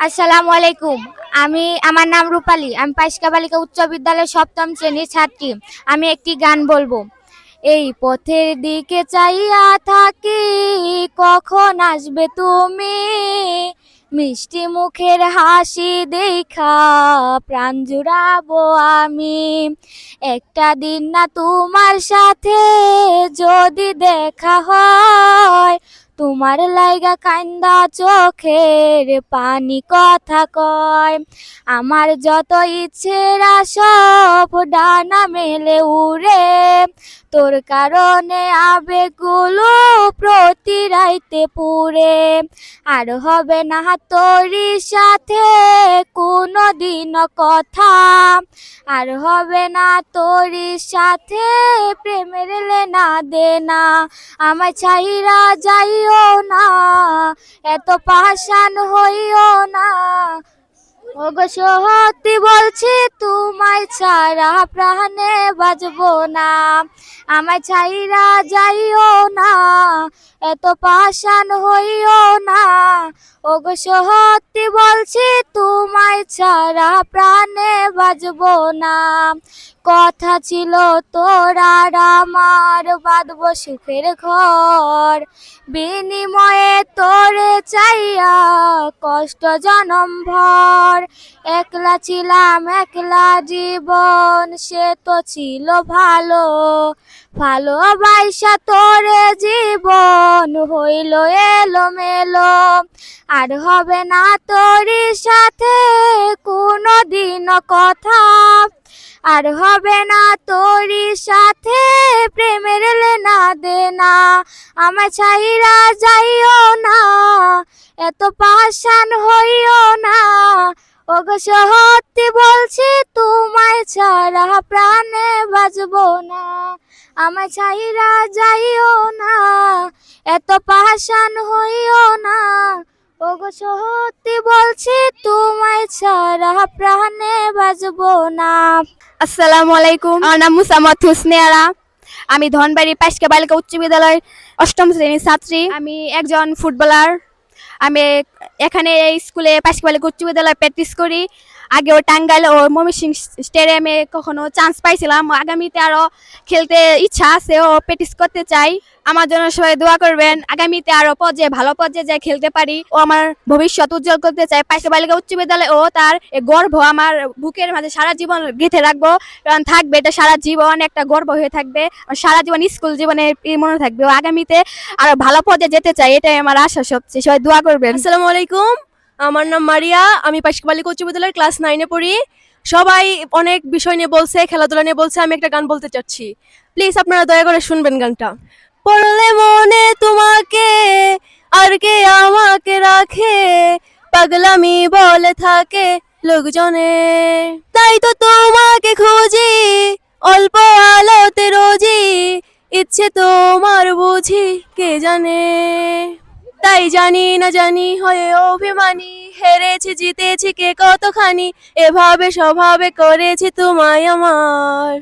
আসসালামু আলাইকুম। আমার নাম রূপালী। আমি পাইস্কা বালিকা উচ্চ বিদ্যালয়ের সপ্তম শ্রেণীর ছাত্রী। আমি একটি গান বলবো। এই পথের দিকে চাইয়া থাকি, কখন আসবে তুমি? মিষ্টি মুখের হাসি দেখা প্রাণ জুড়াবো আমি। একটা দিন না তোমার সাথে যদি দেখা হয়, তোমার লাইগা কান্দা চোখের পানি কথা কয়। আমার যত ইচ্ছেরা সব ডানা মেলে উড়ে, তোর কারণে আবেগগুলো প্রতি রাইতে পুড়ে। আর হবে না তোরই সাথে কোনো দিন কথা, আর হবে না তোরই সাথে প্রেমের লেনা দেনা। আমার চাহিরা যাইও না, এত পাষাণ হইও না। ওগো সত্যি বলছি, তোমায় ছাড়া প্রাণে বাজবো না। আমায় ছাইরা যাইও না, এত পাষাণ হইও না। ওগো সত্যি বলছি, তোমায় ছাড়া প্রাণে বাজবো না। কথা ছিল তোর আর আমার, বাঁধবো সুখের ঘর। বিনিময়ে তোরে চাইয়া কষ্ট জনম ভর। একলা ছিলাম একলা জীবন, সে তো ছিল ভালো। ভালোবাসা তোরে জীবন হইল এলোমেলো। আর হবে না তোরই সাথে কোনো দিন কথা, আর হবে না তোরই সাথে প্রেমের লেনা দেনা। আমার ছাইরা যাইও না, এত পাষাণ হইও না। ওগো সত্যি বলছি, তোমায় ছাড়া প্রাণে বাজবো না। আমার ছাইরা যাইও না, এত পাষাণ হইও না। ওগো সত্যি বলছি, তোমায় ছাড়া প্রাণে বাজবো না। আসসালামু আলাইকুম। আমার নাম মুসাম্মদ হুসনে আরা। আমি ধনবাড়ি পাইস্কা বালিকা উচ্চ বিদ্যালয়ের অষ্টম শ্রেণীর ছাত্রী। আমি একজন ফুটবলার। আমি এখানে এই স্কুলে পাইস্কা বালিকা উচ্চ বিদ্যালয়ে প্র্যাকটিস করি। আগেও টাঙ্গাইল ও ময়মনসিংহ স্টেডিয়ামে কখনো চান্স পাইছিলাম। আগামীতে আরও খেলতে ইচ্ছা আছে ও প্র্যাকটিস করতে চাই। আমার জন্য সবাই দোয়া করবেন, আগামীতে আরও ভালো পর্যায়ে যাই খেলতে পারি ও আমার ভবিষ্যৎ উজ্জ্বল করতে চাই। পাইস্কা বালিকা উচ্চ বিদ্যালয় ও তার গর্ব আমার বুকের মাঝে সারা জীবন গেঁথে রাখবো। কারণ থাকবে এটা সারা জীবন একটা গর্ব হয়ে থাকবে, সারা জীবন স্কুল জীবনে মনে থাকবে। ও আগামীতে আরো ভালো পর্যায়ে যেতে চাই, এটাই আমার আশা। সবচেয়ে সবাই দোয়া করবেন। আসসালামু আলাইকুম। আমার নাম মারিয়া। আমি পাইস্কা বালিকা উচ্চ বিদ্যালয়ের ক্লাস 9-এ পড়ি। সবাই অনেক বিষয় নিয়ে বলছে, খেলাধুলা নিয়ে বলছে। আমি একটা গান বলতে চাচ্ছি, প্লিজ আপনারা দয়া করে শুনবেন গানটা। পড়লে মনে তোমাকে, আর কে আমাকে রাখে, পাগলামি বলে থাকে লোকজনে। তাই তো তোমাকে খুঁজি অল্প আলোতে রোজি, ইচ্ছে তোমার বুঝি কে জানে। তাই জানি না জানি হয়ে অভিমানী, হেরেছি জিতেছি কে কতখানি, এভাবে স্বভাবে করেছি তোমায় আমার।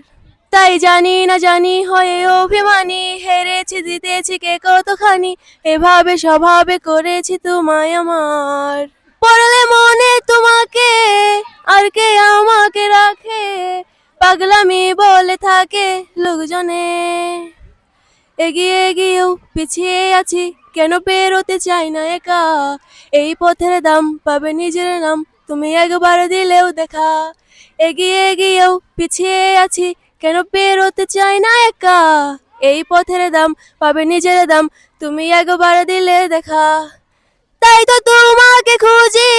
তাই জানি না জানি হয়ে অভিমানী, হেরেছি জিতেছি কে কতখানি, এভাবে স্বভাবে করেছি তোমায় আমার। পড়লে মনে তোমাকে, আর কে আমাকে রাখে, পাগলামি বলে থাকে লোকজনে। এগিয়ে গিয়েও পিছিয়ে আছি, কেন পেরোতে চাই না একা। এই পথের দাম পাবে নিজের নাম, তুমি একবার দিলেও দেখা। এগিয়ে গিয়েও পিছিয়ে আছি, কেন পেরোতে চাই না একা। এই পথের দাম পাবে নিজের দাম, তুমি একবার দিলে দেখা। তাই তো তোমাকে খুঁজি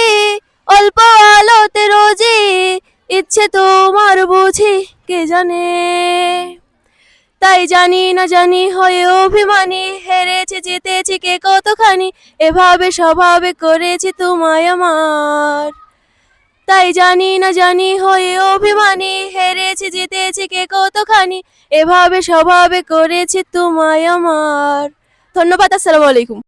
অল্প আলোতে রোজি, ইচ্ছে তোমার বুঝি কে জানে। তাই জানি না জানি হয়ে অভিমানী, হেরেছি জিতেছি কে কতখানি, এভাবে স্বভাবে করেছি তোমায় আমার। তাই জানি না জানি হয়ে অভিমানী, হেরেছি জিতেছি কে কতখানি, এভাবে স্বভাবে করেছি তোমায় আমার। ধন্যবাদ। আসসালামু আলাইকুম।